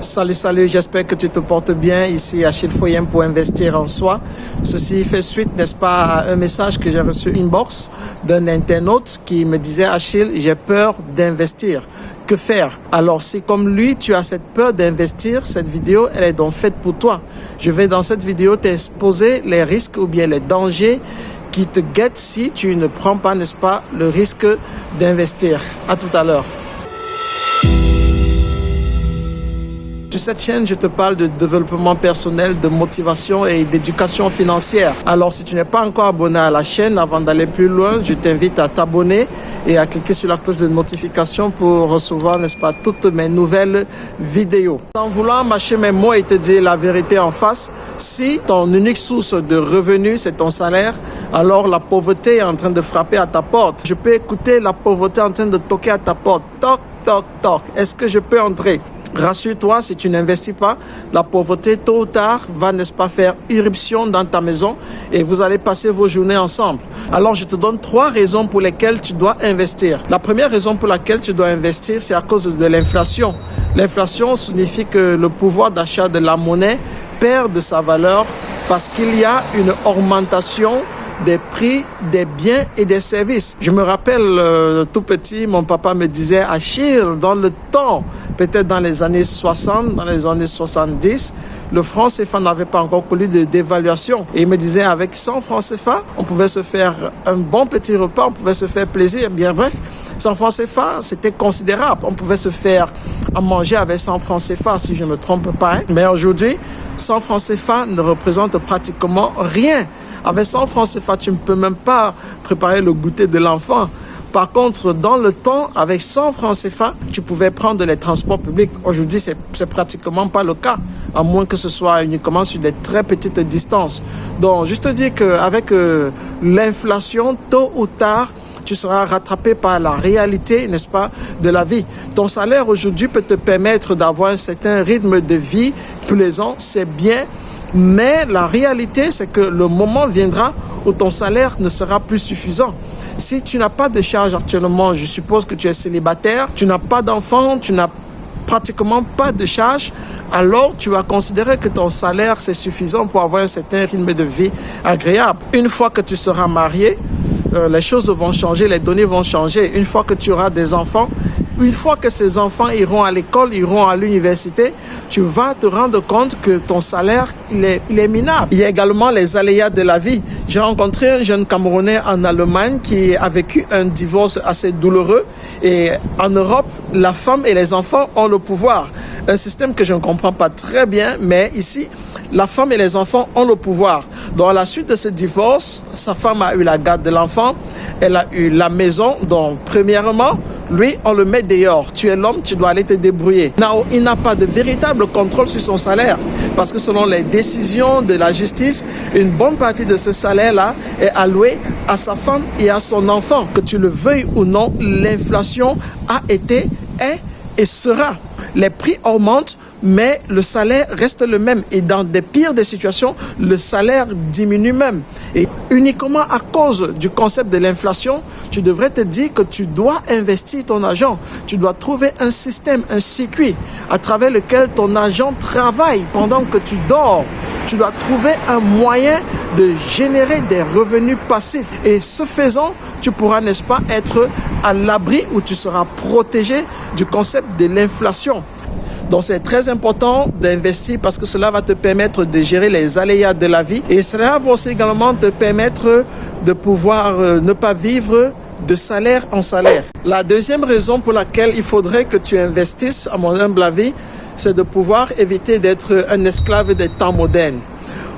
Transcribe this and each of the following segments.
Salut, j'espère que tu te portes bien. Ici Achille Foyem pour investir en soi. Ceci fait suite, n'est-ce pas, à un message que j'ai reçu inbox d'un internaute qui me disait: Achille, j'ai peur d'investir. Que faire? Alors, si comme lui, tu as cette peur d'investir, cette vidéo, elle est donc faite pour toi. Je vais dans cette vidéo t'exposer les risques ou bien les dangers qui te guettent si tu ne prends pas, n'est-ce pas, le risque d'investir. À tout à l'heure. Sur cette chaîne, je te parle de développement personnel, de motivation et d'éducation financière. Alors, si tu n'es pas encore abonné à la chaîne, avant d'aller plus loin, je t'invite à t'abonner et à cliquer sur la cloche de notification pour recevoir, n'est-ce pas, toutes mes nouvelles vidéos. Sans vouloir mâcher mes mots et te dire la vérité en face, si ton unique source de revenus, c'est ton salaire, alors la pauvreté est en train de frapper à ta porte. Je peux écouter la pauvreté en train de toquer à ta porte. Toc, toc, toc. Est-ce que je peux entrer? Rassure-toi, si tu n'investis pas, la pauvreté, tôt ou tard, va, n'est-ce pas, faire irruption dans ta maison et vous allez passer vos journées ensemble. Alors, je te donne 3 raisons pour lesquelles tu dois investir. La première raison pour laquelle tu dois investir, c'est à cause de l'inflation. L'inflation signifie que le pouvoir d'achat de la monnaie perd de sa valeur parce qu'il y a une augmentation des prix des biens et des services. Je me rappelle tout petit, mon papa me disait: Achille, dans le temps, peut-être dans les années 60, dans les années 70, le franc CFA n'avait pas encore connu de dévaluation. Et il me disait, avec 100 francs CFA, on pouvait se faire un bon petit repas, on pouvait se faire plaisir. Bien bref, 100 francs CFA, c'était considérable. On pouvait se faire à manger avec 100 francs CFA, si je ne me trompe pas. Hein. Mais aujourd'hui, 100 francs CFA ne représente pratiquement rien. Avec 100 francs CFA, tu ne peux même pas préparer le goûter de l'enfant. Par contre, dans le temps, avec 100 francs CFA, tu pouvais prendre les transports publics. Aujourd'hui, c'est pratiquement pas le cas, à moins que ce soit uniquement sur des très petites distances. Donc, juste te dire qu'avec l'inflation, tôt ou tard, tu seras rattrapé par la réalité, n'est-ce pas, de la vie. Ton salaire aujourd'hui peut te permettre d'avoir un certain rythme de vie plaisant, c'est bien. Mais la réalité, c'est que le moment viendra où ton salaire ne sera plus suffisant. Si tu n'as pas de charge actuellement, je suppose que tu es célibataire, tu n'as pas d'enfant, tu n'as pratiquement pas de charge, alors tu vas considérer que ton salaire, c'est suffisant pour avoir un certain rythme de vie agréable. Une fois que tu seras marié, les choses vont changer, les données vont changer. Une fois que tu auras des enfants, une fois que ces enfants iront à l'école, iront à l'université, tu vas te rendre compte que ton salaire, il est minable. Il y a également les aléas de la vie. J'ai rencontré un jeune Camerounais en Allemagne qui a vécu un divorce assez douloureux. Et en Europe, la femme et les enfants ont le pouvoir. Un système que je ne comprends pas très bien, mais ici, la femme et les enfants ont le pouvoir. Donc, à la suite de ce divorce, sa femme a eu la garde de l'enfant, elle a eu la maison. Donc, premièrement, lui, on le met dehors. Tu es l'homme, tu dois aller te débrouiller. Il n'a pas de véritable contrôle sur son salaire parce que selon les décisions de la justice, une bonne partie de ce salaire-là est allouée à sa femme et à son enfant. Que tu le veuilles ou non, l'inflation a été, est et sera. Les prix augmentent, mais le salaire reste le même. Et dans des pires des situations, le salaire diminue même. Et uniquement à cause du concept de l'inflation, tu devrais te dire que tu dois investir ton argent. Tu dois trouver un système, un circuit à travers lequel ton argent travaille pendant que tu dors. Tu dois trouver un moyen de générer des revenus passifs. Et ce faisant, tu pourras, n'est-ce pas, être à l'abri ou tu seras protégé du concept de l'inflation. Donc, c'est très important d'investir parce que cela va te permettre de gérer les aléas de la vie et cela va aussi également te permettre de pouvoir ne pas vivre de salaire en salaire. La deuxième raison pour laquelle il faudrait que tu investisses, à mon humble avis, c'est de pouvoir éviter d'être un esclave des temps modernes.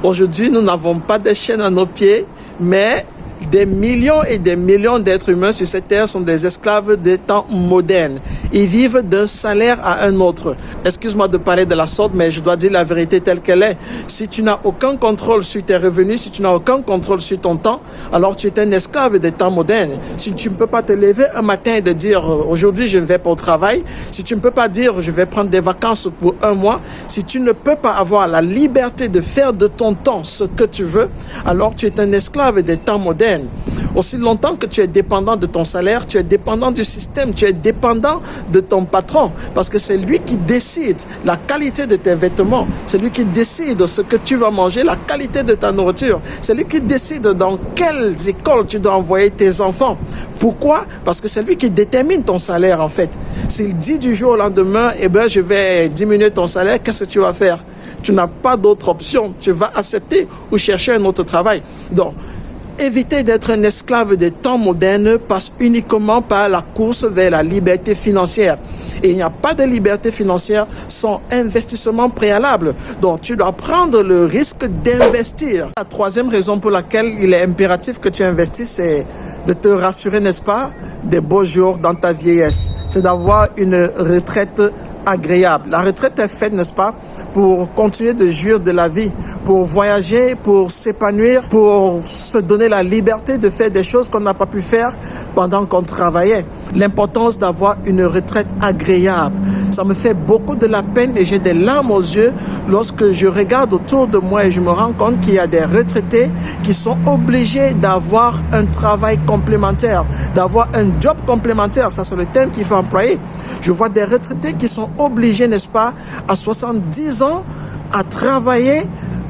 Aujourd'hui, nous n'avons pas de chaînes à nos pieds, mais des millions et des millions d'êtres humains sur cette terre sont des esclaves des temps modernes. Ils vivent d'un salaire à un autre. Excuse-moi de parler de la sorte, mais je dois dire la vérité telle qu'elle est. Si tu n'as aucun contrôle sur tes revenus, si tu n'as aucun contrôle sur ton temps, alors tu es un esclave des temps modernes. Si tu ne peux pas te lever un matin et de dire aujourd'hui je ne vais pas au travail, si tu ne peux pas dire je vais prendre des vacances pour 1 mois, si tu ne peux pas avoir la liberté de faire de ton temps ce que tu veux, alors tu es un esclave des temps modernes. Aussi longtemps que tu es dépendant de ton salaire, tu es dépendant du système, tu es dépendant de ton patron, parce que c'est lui qui décide la qualité de tes vêtements, c'est lui qui décide ce que tu vas manger, la qualité de ta nourriture, c'est lui qui décide dans quelles écoles tu dois envoyer tes enfants. Pourquoi? Parce que c'est lui qui détermine ton salaire en fait. S'il dit du jour au lendemain, eh ben, je vais diminuer ton salaire, qu'est-ce que tu vas faire? Tu n'as pas d'autre option, tu vas accepter ou chercher un autre travail. Donc, éviter d'être un esclave des temps modernes passe uniquement par la course vers la liberté financière. Et il n'y a pas de liberté financière sans investissement préalable. Donc, tu dois prendre le risque d'investir. La troisième raison pour laquelle il est impératif que tu investisses, c'est de te rassurer, n'est-ce pas, des beaux jours dans ta vieillesse. C'est d'avoir une retraite agréable. La retraite est faite, n'est-ce pas, pour continuer de jouir de la vie, pour voyager, pour s'épanouir, pour se donner la liberté de faire des choses qu'on n'a pas pu faire pendant qu'on travaillait. L'importance d'avoir une retraite agréable. Ça me fait beaucoup de la peine et j'ai des larmes aux yeux lorsque je regarde autour de moi et je me rends compte qu'il y a des retraités qui sont obligés d'avoir un travail complémentaire, d'avoir un job complémentaire. Ça, c'est le terme qu'il faut employer. Je vois des retraités qui sont obligés, n'est-ce pas, à 70 ans, à travailler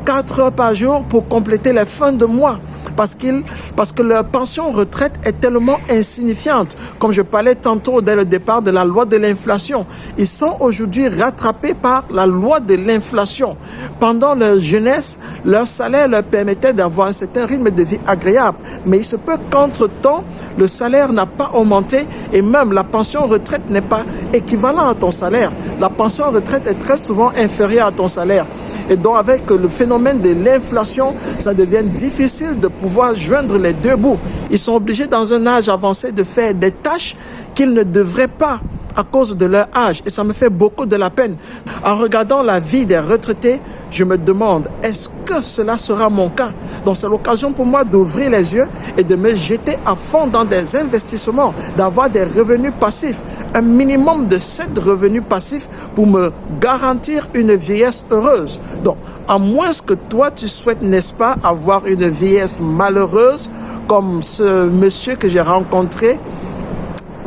4 heures par jour pour compléter les fins de mois. Parce que leur pension retraite est tellement insignifiante. Comme je parlais tantôt dès le départ de la loi de l'inflation. Ils sont aujourd'hui rattrapés par la loi de l'inflation. Pendant leur jeunesse, leur salaire leur permettait d'avoir un certain rythme de vie agréable. Mais il se peut qu'entre-temps, le salaire n'a pas augmenté et même la pension retraite n'est pas équivalente à ton salaire. La pension retraite est très souvent inférieure à ton salaire. Et donc, avec le phénomène de l'inflation, ça devient difficile de pouvoir joindre les deux bouts. Ils sont obligés, dans un âge avancé, de faire des tâches qu'ils ne devraient pas à cause de leur âge. Et ça me fait beaucoup de la peine. En regardant la vie des retraités, je me demande, est-ce que cela sera mon cas? Donc, c'est l'occasion pour moi d'ouvrir les yeux et de me jeter à fond dans des investissements, d'avoir des revenus passifs, un minimum de 7 revenus passifs pour me garantir une vieillesse heureuse. Donc, à moins que toi, tu souhaites, n'est-ce pas, avoir une vieillesse malheureuse, comme ce monsieur que j'ai rencontré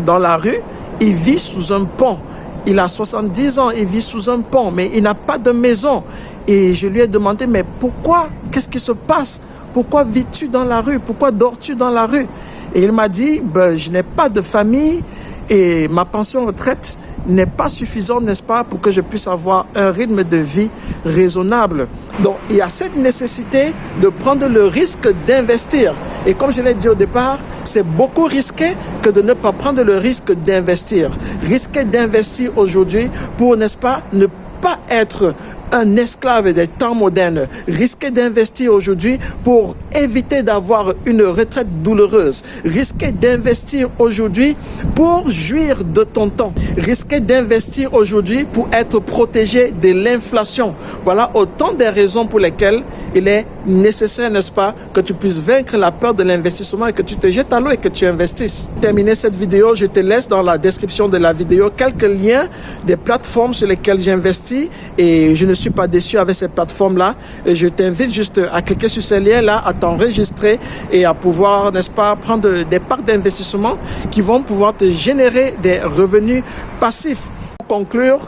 dans la rue, il vit sous un pont. Il a 70 ans, il vit sous un pont, mais il n'a pas de maison. Et je lui ai demandé, mais pourquoi? Qu'est-ce qui se passe? Pourquoi vis-tu dans la rue? Pourquoi dors-tu dans la rue? Et il m'a dit, je n'ai pas de famille et ma pension retraite n'est pas suffisante, n'est-ce pas, pour que je puisse avoir un rythme de vie raisonnable. Donc, il y a cette nécessité de prendre le risque d'investir. Et comme je l'ai dit au départ, c'est beaucoup risqué que de ne pas prendre le risque d'investir. Risquer d'investir aujourd'hui pour, n'est-ce pas, ne pas être un esclave des temps modernes. Risquer d'investir aujourd'hui pour éviter d'avoir une retraite douloureuse. Risquer d'investir aujourd'hui pour jouir de ton temps. Risquer d'investir aujourd'hui pour être protégé de l'inflation. Voilà autant des raisons pour lesquelles il est nécessaire, n'est-ce pas, que tu puisses vaincre la peur de l'investissement et que tu te jettes à l'eau et que tu investisses. Pour terminer cette vidéo, je te laisse dans la description de la vidéo quelques liens des plateformes sur lesquelles j'investis et je ne suis pas déçu avec ces plateformes-là. Et je t'invite juste à cliquer sur ces liens-là, à t'enregistrer et à pouvoir, n'est-ce pas, prendre des parts d'investissement qui vont pouvoir te générer des revenus passifs. Pour conclure,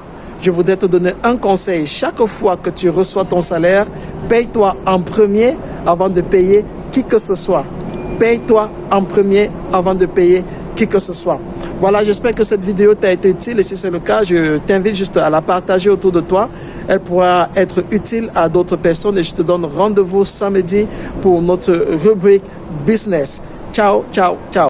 je voudrais te donner un conseil. Chaque fois que tu reçois ton salaire, paye-toi en premier avant de payer qui que ce soit. Paye-toi en premier avant de payer qui que ce soit. Voilà, j'espère que cette vidéo t'a été utile et si c'est le cas, je t'invite juste à la partager autour de toi. Elle pourra être utile à d'autres personnes et je te donne rendez-vous samedi pour notre rubrique business. Ciao, ciao, ciao.